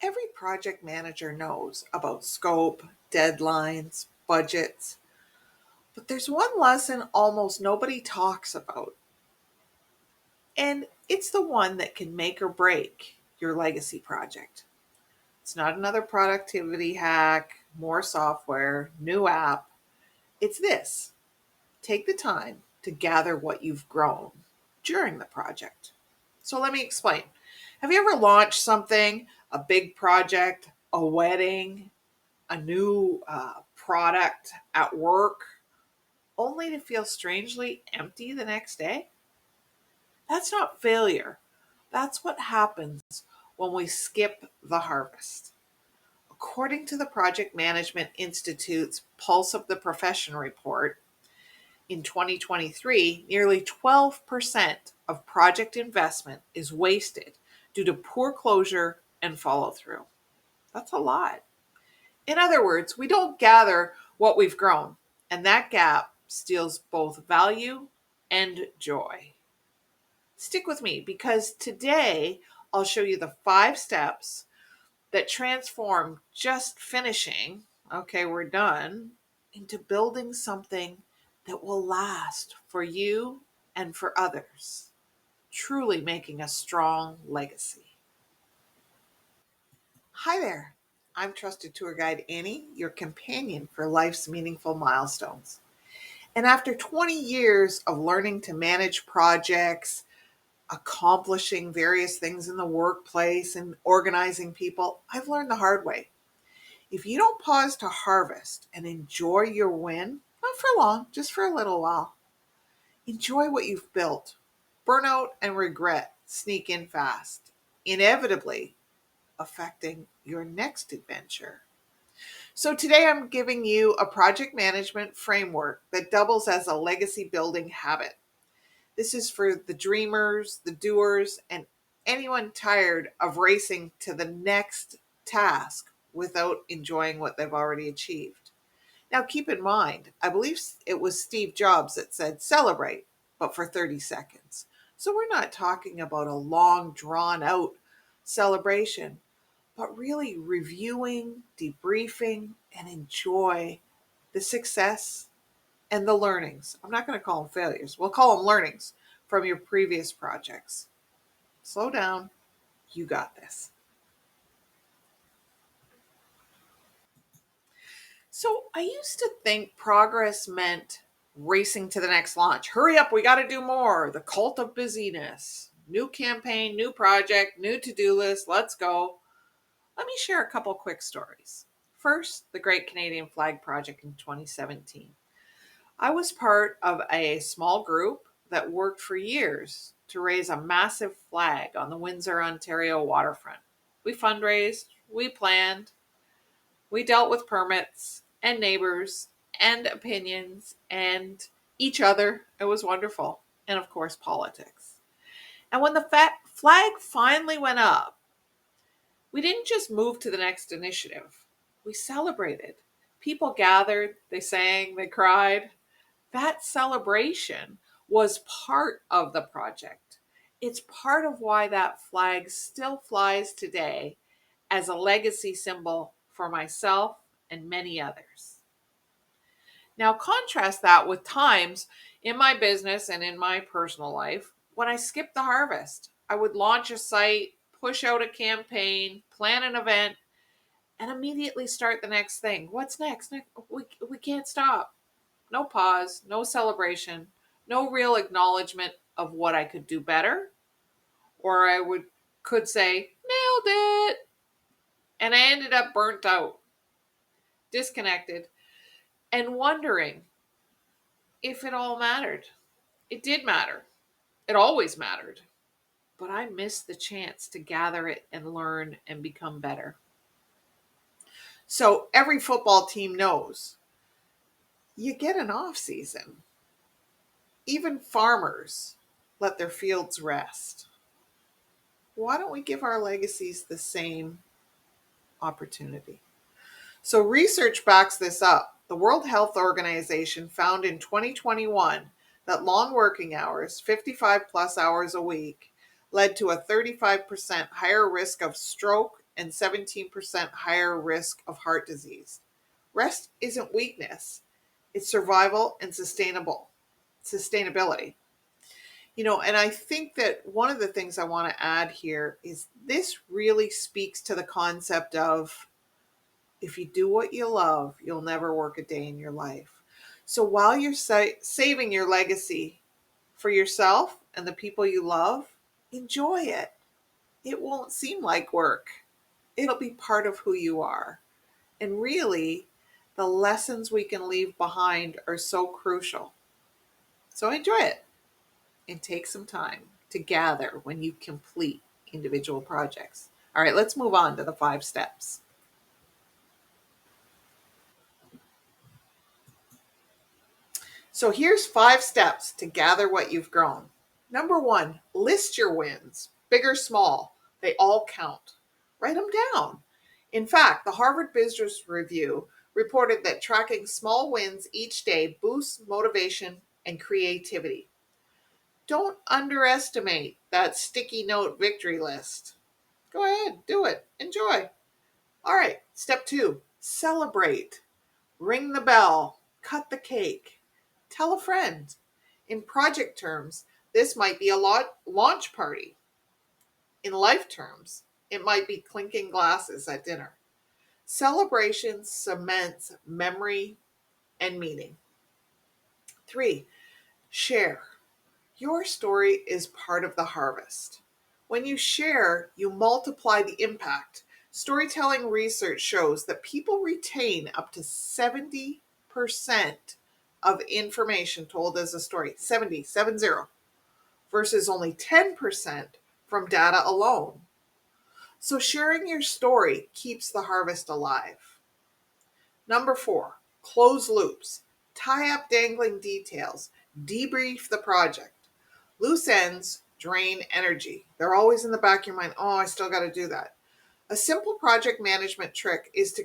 Every project manager knows about scope, deadlines, budgets, but there's one lesson almost nobody talks about, and it's the one that can make or break your legacy project. It's not another productivity hack, more software, new app. It's this: take the time to gather what you've grown during the project. So let me explain. Have you ever launched something, a big project, a wedding, a new product at work, only to feel strangely empty the next day? That's not failure. That's what happens when we skip the harvest. According to the Project Management Institute's Pulse of the Profession report, in 2023, nearly 12% of project investment is wasted due to poor closure and follow through. That's a lot. In other words, we don't gather what we've grown, and that gap steals both value and joy. Stick with me because today I'll show you the 5 steps that transform just finishing, okay, we're done, into building something that will last for you and for others, truly making a strong legacy. Hi there. I'm trusted tour guide Annie, your companion for life's meaningful milestones. And after 20 years of learning to manage projects, accomplishing various things in the workplace, and organizing people, I've learned the hard way. If you don't pause to harvest and enjoy your win, not for long, just for a little while, enjoy what you've built. Burnout and regret sneak in fast, inevitably affecting your next adventure. So today I'm giving you a project management framework that doubles as a legacy building habit. This is for the dreamers, the doers, and anyone tired of racing to the next task without enjoying what they've already achieved. Now, keep in mind, I believe it was Steve Jobs that said celebrate, but for 30 seconds. So we're not talking about a long, drawn out celebration, but really reviewing, debriefing, and enjoy the success and the learnings. I'm not going to call them failures. We'll call them learnings from your previous projects. Slow down. You got this. So I used to think progress meant racing to the next launch. Hurry up, we got to do more. The cult of busyness. New campaign, new project, new to-do list. Let's go. Let me share a couple quick stories. First, the Great Canadian Flag Project in 2017. I was part of a small group that worked for years to raise a massive flag on the Windsor, Ontario waterfront. We fundraised, we planned, we dealt with permits and neighbors and opinions and each other. It was wonderful. And of course, politics. And when the flag finally went up, we didn't just move to the next initiative. We celebrated. People gathered, they sang, they cried. That celebration was part of the project. It's part of why that flag still flies today as a legacy symbol for myself and many others. Now, contrast that with times in my business and in my personal life when I skipped the harvest. I would launch a site, push out a campaign, plan an event, and immediately start the next thing. What's next? We can't stop. No pause, no celebration, no real acknowledgement of what I could do better. Or could say, nailed it. And I ended up burnt out, disconnected, and wondering if it all mattered. It did matter. It always mattered. But I missed the chance to gather it and learn and become better. So every football team knows you get an off season. Even farmers let their fields rest. Why don't we give our legacies the same opportunity? So research backs this up. The World Health Organization found in 2021 that long working hours, 55 plus hours a week, led to a 35% higher risk of stroke and 17% higher risk of heart disease. Rest isn't weakness, it's survival and sustainability. And I think that one of the things I want to add here is this really speaks to the concept of if you do what you love, you'll never work a day in your life. So while you're saving your legacy for yourself and the people you love, enjoy it. It won't seem like work. It'll be part of who you are. And really, the lessons we can leave behind are so crucial. So enjoy it and take some time to gather when you complete individual projects. All right, let's move on to the 5 steps. So here's 5 steps to gather what you've grown. Number 1, list your wins, big or small. They all count. Write them down. In fact, the Harvard Business Review reported that tracking small wins each day boosts motivation and creativity. Don't underestimate that sticky note victory list. Go ahead, do it. Enjoy. All right, step 2, celebrate. Ring the bell, cut the cake, tell a friend. In project terms, this might be a launch party. In life terms, it might be clinking glasses at dinner. Celebration cements memory and meaning. 3, share. Your story is part of the harvest. When you share, you multiply the impact. Storytelling research shows that people retain up to 70% of information told as a story, 70, versus only 10% from data alone. So sharing your story keeps the harvest alive. Number 4, close loops. Tie up dangling details. Debrief the project. Loose ends drain energy. They're always in the back of your mind. Oh, I still got to do that. A simple project management trick is to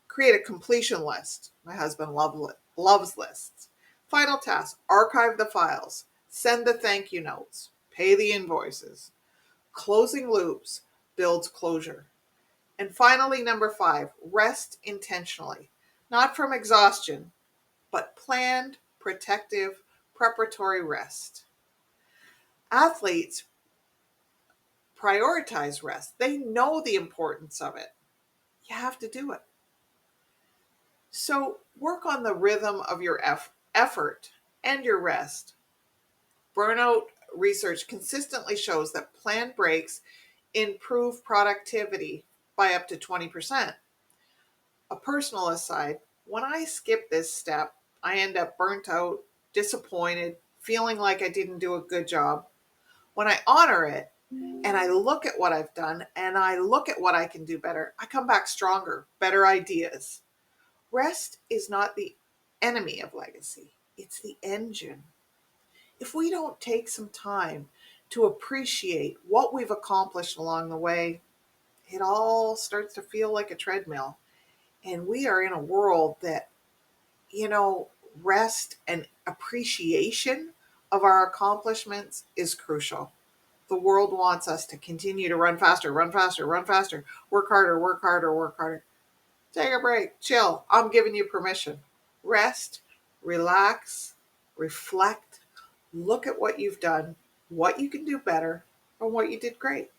create a completion list. My husband loves lists. Final task, archive the files. Send the thank you notes. Pay the invoices. Closing loops builds closure. And finally, number 5, rest intentionally. Not from exhaustion, but planned, protective, preparatory rest. Athletes prioritize rest. They know the importance of it. You have to do it. So work on the rhythm of your effort and your rest. Burnout research consistently shows that planned breaks improve productivity by up to 20%. A personal aside, when I skip this step, I end up burnt out, disappointed, feeling like I didn't do a good job. When I honor it and I look at what I've done and I look at what I can do better, I come back stronger, better ideas. Rest is not the enemy of legacy, it's the engine. If we don't take some time to appreciate what we've accomplished along the way, it all starts to feel like a treadmill. And we are in a world that, rest and appreciation of our accomplishments is crucial. The world wants us to continue to run faster, run faster, run faster, work harder, work harder, work harder. Take a break, chill. I'm giving you permission. Rest, relax, reflect, look at what you've done, what you can do better, and what you did great.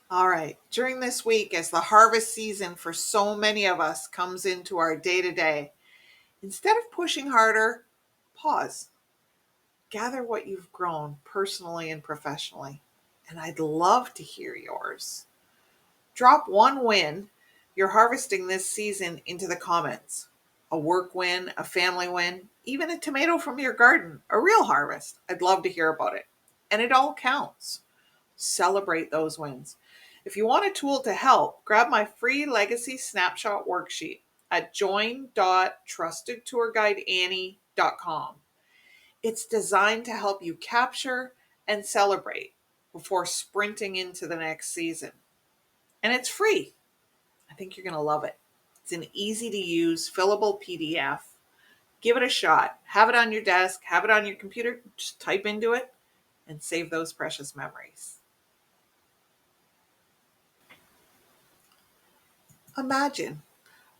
All right, during this week, as the harvest season for so many of us comes into our day to day, instead of pushing harder, pause. Gather what you've grown personally and professionally. And I'd love to hear yours. Drop one win you're harvesting this season into the comments. A work win, a family win, even a tomato from your garden, a real harvest. I'd love to hear about it. And it all counts. Celebrate those wins. If you want a tool to help, grab my free Legacy Snapshot Worksheet at join.trustedtourguideannie.com. It's designed to help you capture and celebrate before sprinting into the next season. And it's free. I think you're going to love it. It's an easy to use, fillable PDF. Give it a shot. Have it on your desk, have it on your computer. Just type into it and save those precious memories. Imagine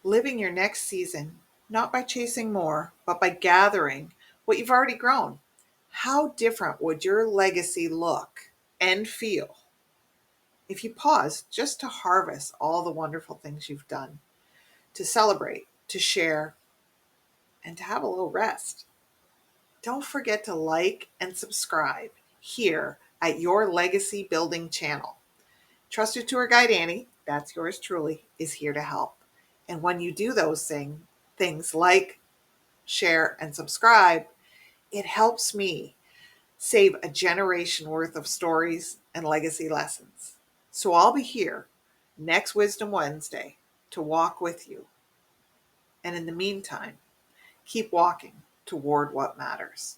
living your next season not by chasing more, but by gathering what you've already grown. How different would your legacy look and feel if you paused just to harvest all the wonderful things you've done, to celebrate, to share, and to have a little rest? Don't forget to like and subscribe here at your Legacy Building channel. Trusted Tour Guide Annie, that's yours truly, is here to help. And when you do those things like share, and subscribe, it helps me save a generation worth of stories and legacy lessons. So I'll be here next Wisdom Wednesday to walk with you. And in the meantime, keep walking toward what matters.